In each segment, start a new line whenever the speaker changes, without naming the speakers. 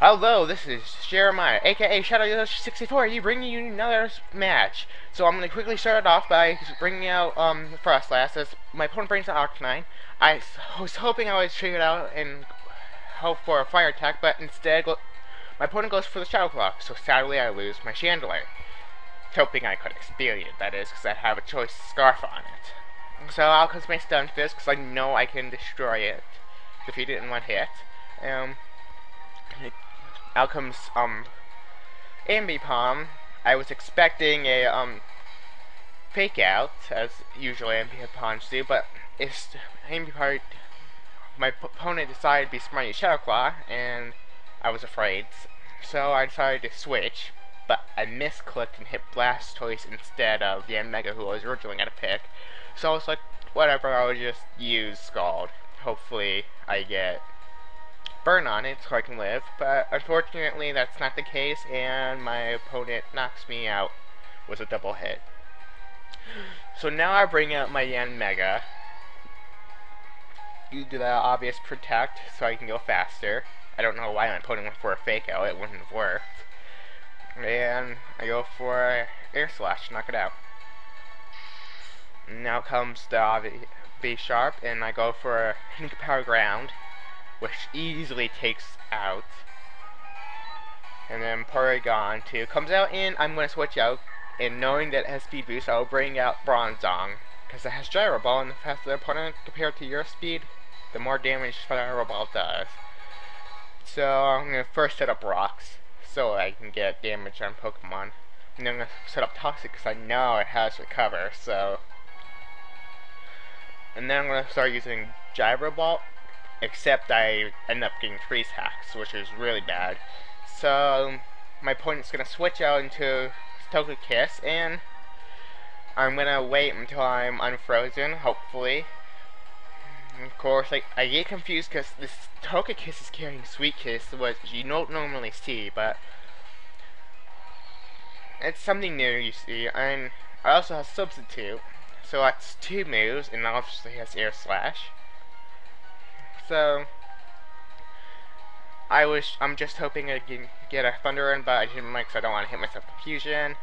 Hello, this is Jeremiah, aka Shadow64. You bringing you another match. So I'm gonna quickly start it off by bringing out Frostlass as my opponent brings out Arcanine. I was hoping I would trade it out and hope for a fire attack, but instead my opponent goes for the Shadow Claw. So sadly I lose my Chandelier. Hoping I could Experience, that is, because I have a choice Scarf on it. So out comes my Stunfisk, because I know I can destroy it, defeat it in one hit. Out comes Ambipom. I was expecting a fake out, as usually Ambipoms do, but Ambipom, my opponent decided to be smart with Shadow Claw, and I was afraid. So I decided to switch, but I misclicked and hit Blastoise instead of the Mega who I was originally going to pick. So I was like, whatever, I'll just use Scald. Hopefully I get burn on it so I can live, but unfortunately that's not the case, and my opponent knocks me out with a double hit. So now I bring out my Yanmega. You do the obvious Protect so I can go faster. I don't know why my opponent went for a Fake Out, it wouldn't have worked. And I go for Air Slash to knock it out. Now comes the V-Sharp, and I go for a Nika Power Ground, which easily takes out. And then Porygon 2 comes out, and I'm going to switch out. And knowing that it has speed boost, I will bring out Bronzong, because it has Gyro Ball, and the faster the opponent compared to your speed, the more damage Gyro Ball does. So I'm going to first set up Rocks, so I can get damage on Pokemon. And then I'm going to set up Toxic, because I know it has Recover, so. And then I'm going to start using Gyro Ball, except I end up getting Freeze Hacks, which is really bad. So my opponent's going to switch out into Togekiss, and I'm going to wait until I'm unfrozen, hopefully. Of course, I get confused because this Togekiss is carrying Sweet Kiss, which you don't normally see, but it's something new, you see. And I also have Substitute, so that's 2 moves, and obviously has Air Slash. So I'm just hoping I can get a Thunder Run, but I didn't like, so I don't want to hit myself with Confusion.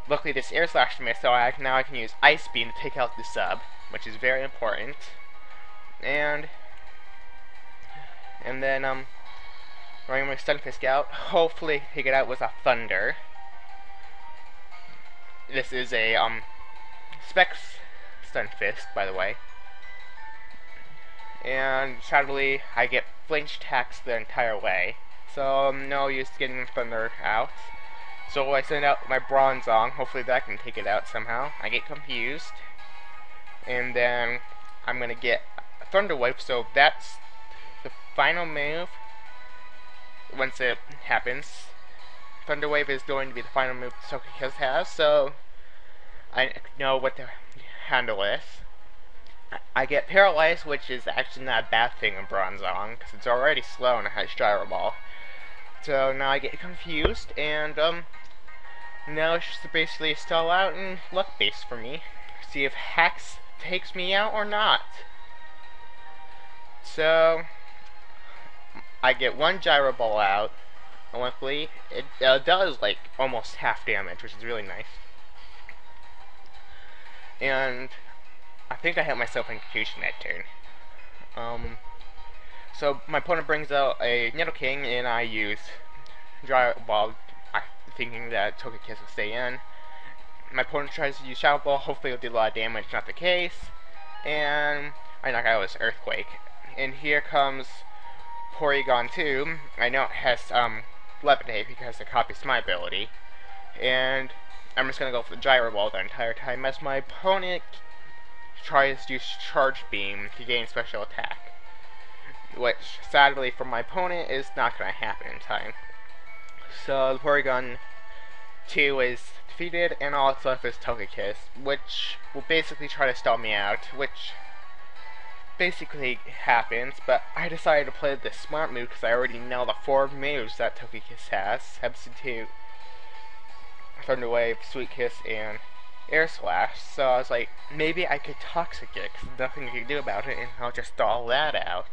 Luckily this Air Slash missed, so now I can use Ice Beam to take out the sub, which is very important. And then running my Stunfisk out, hopefully take it out with a Thunder. This is a Specs Stunfisk, by the way. And sadly, I get flinch attacks the entire way, so no use getting Thunder out. So I send out my Bronzong, hopefully that can take it out somehow. I get confused, and then I'm gonna get Thunder Wave, so that's the final move. Once it happens, Thunder Wave is going to be the final move Togekiss has, so I know what to handle is. I get Paralyzed, which is actually not a bad thing in Bronzong, because it's already slow and it has Gyro Ball. So now I get confused, and now it's just basically stall out and luck base for me. See if Hex takes me out or not. So I get 1 Gyro Ball out. Luckily, it does like almost half damage, which is really nice. And I think I hit myself in Confusion that turn. So my opponent brings out a Nidoking, and I use Gyro Ball, thinking that Togekiss will stay in. My opponent tries to use Shadow Ball, hopefully it'll do a lot of damage, not the case. And I knock out his Earthquake. And here comes Porygon 2. I know it has Levitate because it copies my ability. And I'm just going to go for the Gyro Ball the entire time as my opponent tries to use Charge Beam to gain special attack, which sadly for my opponent is not going to happen in time. So the Porygon 2 is defeated, and all that's left is Togekiss, which will basically try to stall me out, which basically happens, but I decided to play the smart move because I already know the 4 moves that Togekiss has: Substitute, Thunder Wave, Sweet Kiss, and Air Slash. So I was like, maybe I could Toxic it, because nothing you can do about it, and I'll just stall that out.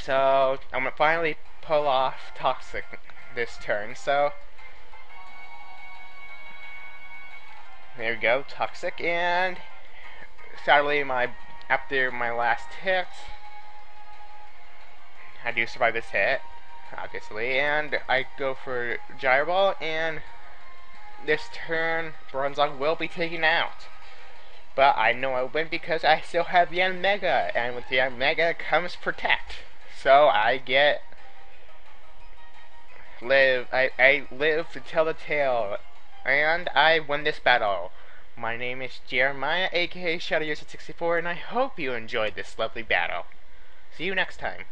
So I'm gonna finally pull off Toxic this turn. So there we go, Toxic, and sadly after my last hit, I do survive this hit, obviously, and I go for Gyro Ball, and this turn Bronzong will be taken out. But I know I win because I still have the Mega, and with the Mega comes Protect. So I get I live to tell the tale, and I win this battle. My name is Jeremiah, aka Shadow User 64, and I hope you enjoyed this lovely battle. See you next time.